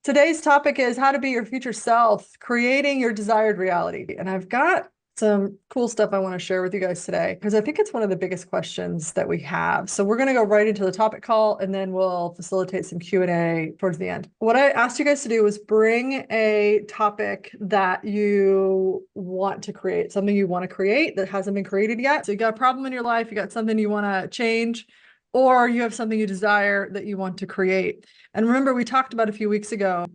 Today's topic is how to be your future self, creating your desired reality. And I've got some cool stuff I want to share with you guys today because I think it's one of the biggest questions that we have. So we're going to go right into the topic call and then we'll facilitate some Q&A towards the end. What I asked you guys to do was bring a topic that you want to create, something you want to create that hasn't been created yet. So you got a problem in your life, you got something you want to change, or you have something you desire that you want to create. And remember, we talked about a few weeks ago,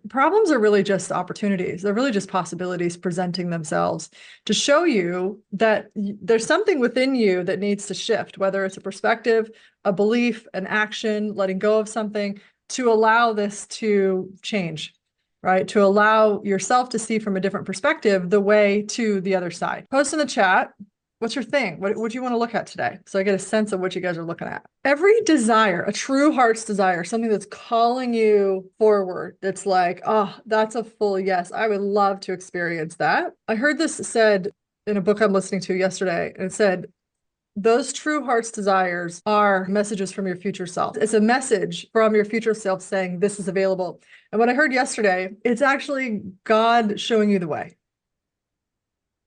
problems are really just opportunities. They're really just possibilities presenting themselves to show you that there's something within you that needs to shift, whether it's a perspective, a belief, an action, letting go of something to allow this to change, right? To allow yourself to see from a different perspective the way to the other side. Post in the chat. What's your thing? What do you want to look at today? So I get a sense of what you guys are looking at. Every desire, a true heart's desire, something that's calling you forward, that's like, oh, that's a full yes. I would love to experience that. I heard this said in a book I'm listening to yesterday, and it said, those true heart's desires are messages from your future self. It's a message from your future self saying this is available. And what I heard yesterday, it's actually God showing you the way,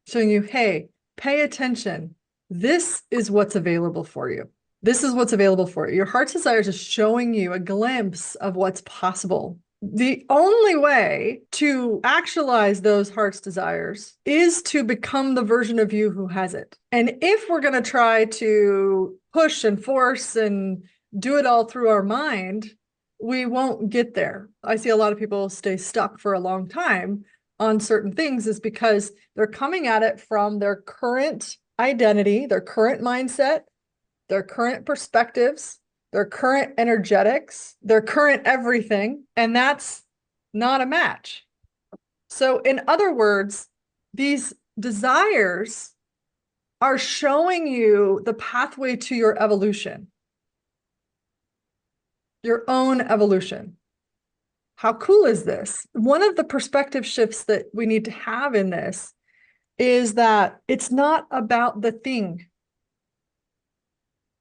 showing you, hey, pay attention. This is what's available for you. This is what's available for you. Your heart's desires is showing you a glimpse of what's possible. The only way to actualize those heart's desires is to become the version of you who has it. And if we're going to try to push and force and do it all through our mind, we won't get there. I see a lot of people stay stuck for a long time on certain things is because they're coming at it from their current identity, their current mindset, their current perspectives, their current energetics, their current everything, and that's not a match. So in other words, these desires are showing you the pathway to your evolution, your own evolution. How cool is this? One of the perspective shifts that we need to have in this is that it's not about the thing.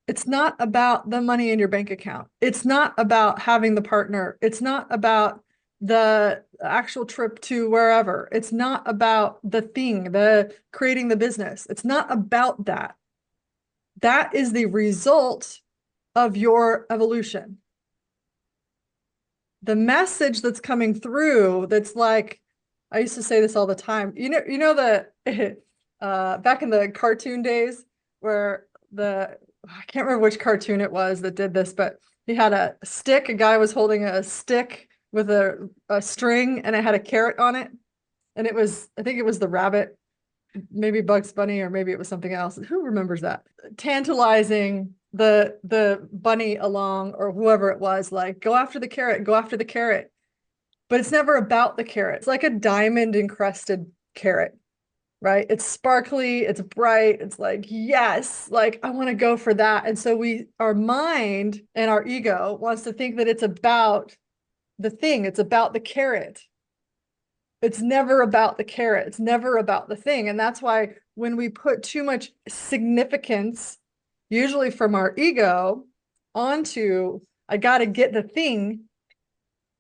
It's not about the money in your bank account. It's not about having the partner. It's not about the actual trip to wherever. It's not about the thing, the creating the business. It's not about that. That is the result of your evolution. The message that's coming through, that's like, I used to say this all the time. Back in the cartoon days where I can't remember which cartoon it was that did this, but he had a stick. A guy was holding a stick with a string and it had a carrot on it. And I think it was the rabbit, maybe Bugs Bunny, or maybe it was something else. Who remembers that? Tantalizing the bunny along, or whoever it was, like, go after the carrot, go after the carrot. But it's never about the carrot. It's like a diamond encrusted carrot, right? It's sparkly, it's bright, it's like, yes, like I want to go for that. And so our mind and our ego wants to think that it's about the thing, it's about the carrot. It's never about the carrot, it's never about the thing. And that's why when we put too much significance, usually from our ego, onto I got to get the thing,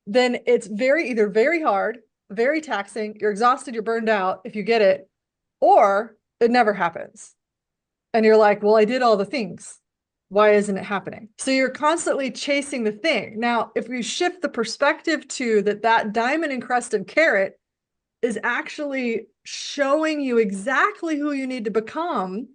then it's either very hard, very taxing, you're exhausted, you're burned out if you get it, or it never happens. And you're like, well, I did all the things. Why isn't it happening? So you're constantly chasing the thing. Now, if we shift the perspective to that diamond encrusted carrot is actually showing you exactly who you need to become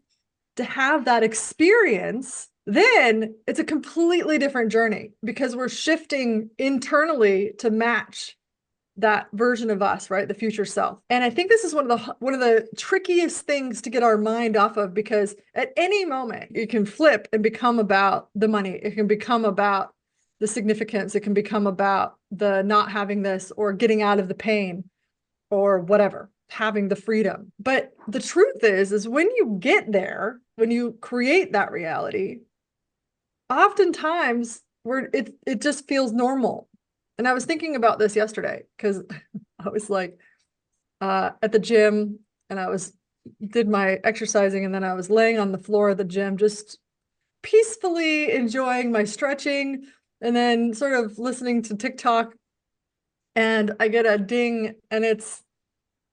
to have that experience, then it's a completely different journey because we're shifting internally to match that version of us, right? The future self. And I think this is one of the trickiest things to get our mind off of, because at any moment it can flip and become about the money. It can become about the significance. It can become about the not having this, or getting out of the pain, or whatever, having the freedom. But the truth is when you get there, when you create that reality, oftentimes it just feels normal. And I was thinking about this yesterday because I was like at the gym, and did my exercising, and then I was laying on the floor of the gym, just peacefully enjoying my stretching, and then sort of listening to TikTok And I get a ding, and it's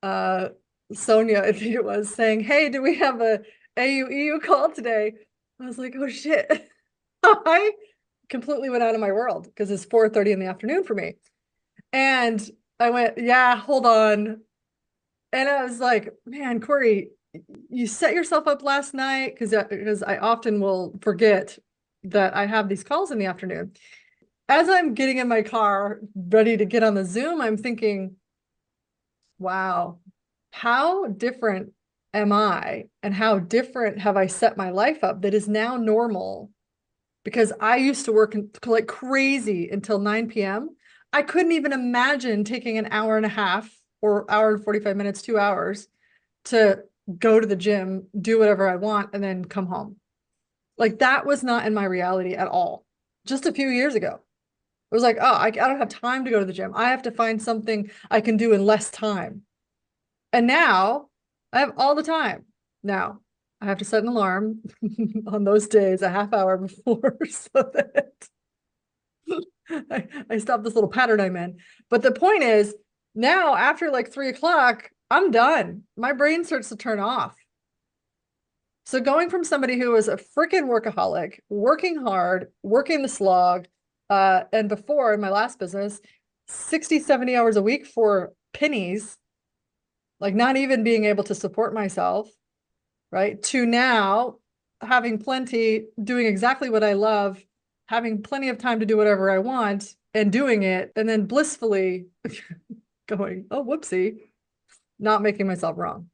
uh Sonia, I think it was, saying, "Hey, do we have a AU call today?" I was like, "Oh shit." I completely went out of my world because it's 4:30 in the afternoon for me. And I went, "Yeah, hold on." And I was like, "Man, Corey, you set yourself up last night," because I often will forget that I have these calls in the afternoon. As I'm getting in my car, ready to get on the Zoom, I'm thinking, wow, how different am I? And how different have I set my life up that is now normal? Because I used to work like crazy until 9 p.m. I couldn't even imagine taking an hour and a half or hour and 45 minutes, 2 hours to go to the gym, do whatever I want, and then come home. Like that was not in my reality at all. Just a few years ago. It was like, oh, I don't have time to go to the gym. I have to find something I can do in less time. And now I have all the time. Now I have to set an alarm on those days a half hour before so that I stop this little pattern I'm in. But the point is, now after like 3 o'clock, I'm done. My brain starts to turn off. So going from somebody who was a freaking workaholic, working hard, working the slog, and before in my last business, 60, 70 hours a week for pennies, like not even being able to support myself, right? To now having plenty, doing exactly what I love, having plenty of time to do whatever I want and doing it, and then blissfully going, oh, whoopsie, not making myself wrong.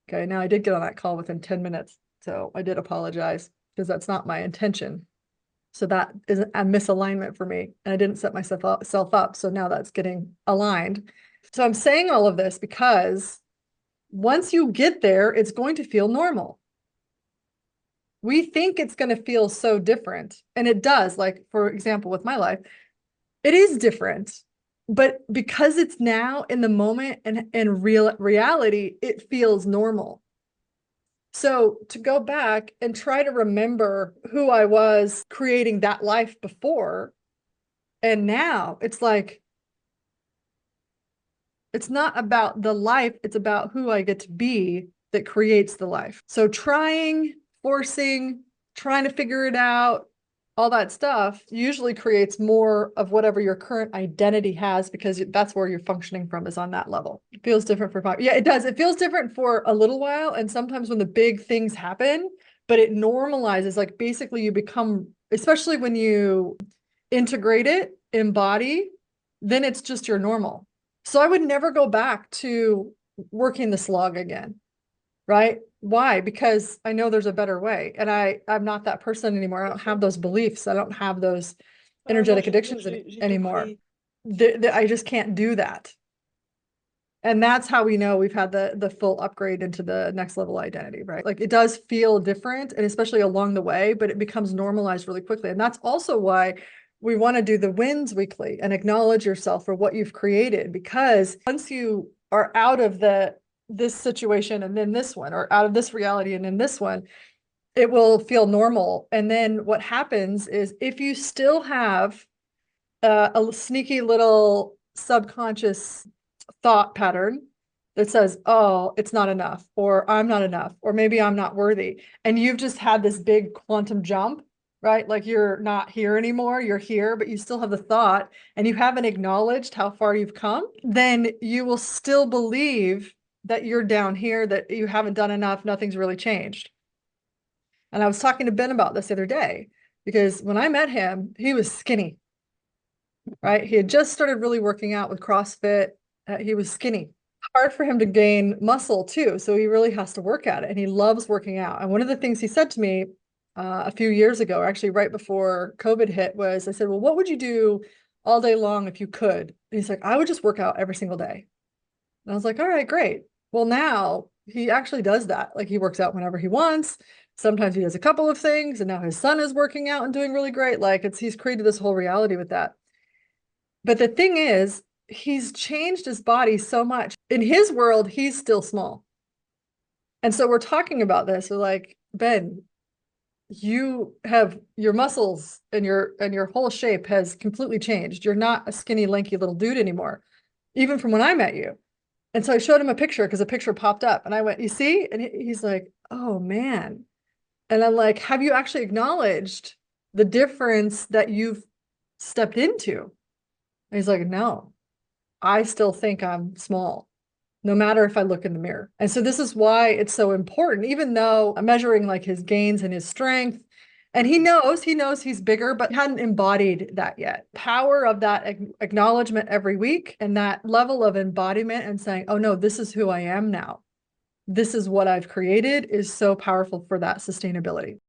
Okay, now I did get on that call within 10 minutes, so I did apologize because that's not my intention. So that is a misalignment for me, and I didn't set myself up. So now that's getting aligned. So I'm saying all of this because once you get there, it's going to feel normal. We think it's going to feel so different, and it does. Like, for example, with my life, it is different, but because it's now in the moment and in real reality, it feels normal. So to go back and try to remember who I was creating that life before, and now it's like, it's not about the life, it's about who I get to be that creates the life. So trying, forcing, trying to figure it out, all that stuff usually creates more of whatever your current identity has, because that's where you're functioning from, is on that level. It feels different for, yeah, it does. It feels different for a little while. And sometimes when the big things happen, but it normalizes, like basically you become, especially when you integrate it, embody, then it's just your normal. So I would never go back to working the slog again, right? Why? Because I know there's a better way, and I'm not that person anymore. I don't have those beliefs. I don't have those energetic addictions anymore. I just can't do that. And that's how we know we've had the full upgrade into the next level identity, right? Like it does feel different, and especially along the way, but it becomes normalized really quickly. And that's also why we want to do the wins weekly and acknowledge yourself for what you've created, because once you are out of this situation and then this one, or out of this reality and then this one, it will feel normal. And then what happens is, if you still have a sneaky little subconscious thought pattern that says, oh, it's not enough, or I'm not enough, or maybe I'm not worthy, and you've just had this big quantum jump, right? Like you're not here anymore, you're here, but you still have the thought and you haven't acknowledged how far you've come, then you will still believe that you're down here, that you haven't done enough, nothing's really changed. And I was talking to Ben about this the other day, because when I met him, he was skinny, right? He had just started really working out with CrossFit. He was skinny. Hard for him to gain muscle too, so he really has to work at it, and he loves working out. And one of the things he said to me a few years ago, actually right before COVID hit, was, I said, well, what would you do all day long if you could? And he's like, I would just work out every single day. And I was like, all right, great. Well, now he actually does that. Like he works out whenever he wants. Sometimes he does a couple of things, and now his son is working out and doing really great. Like he's created this whole reality with that. But the thing is, he's changed his body so much. In his world, he's still small. And so we're talking about this. We're like, Ben, you have your muscles and your whole shape has completely changed. You're not a skinny, lanky little dude anymore, even from when I met you. And so I showed him a picture because a picture popped up and I went, you see? And he's like, oh man. And I'm like, have you actually acknowledged the difference that you've stepped into? And he's like, no, I still think I'm small, no matter if I look in the mirror. And so this is why it's so important, even though I'm measuring like his gains and his strength. And he knows he's bigger, but hadn't embodied that yet. Power of that acknowledgement every week and that level of embodiment and saying, oh no, this is who I am now. This is what I've created is so powerful for that sustainability.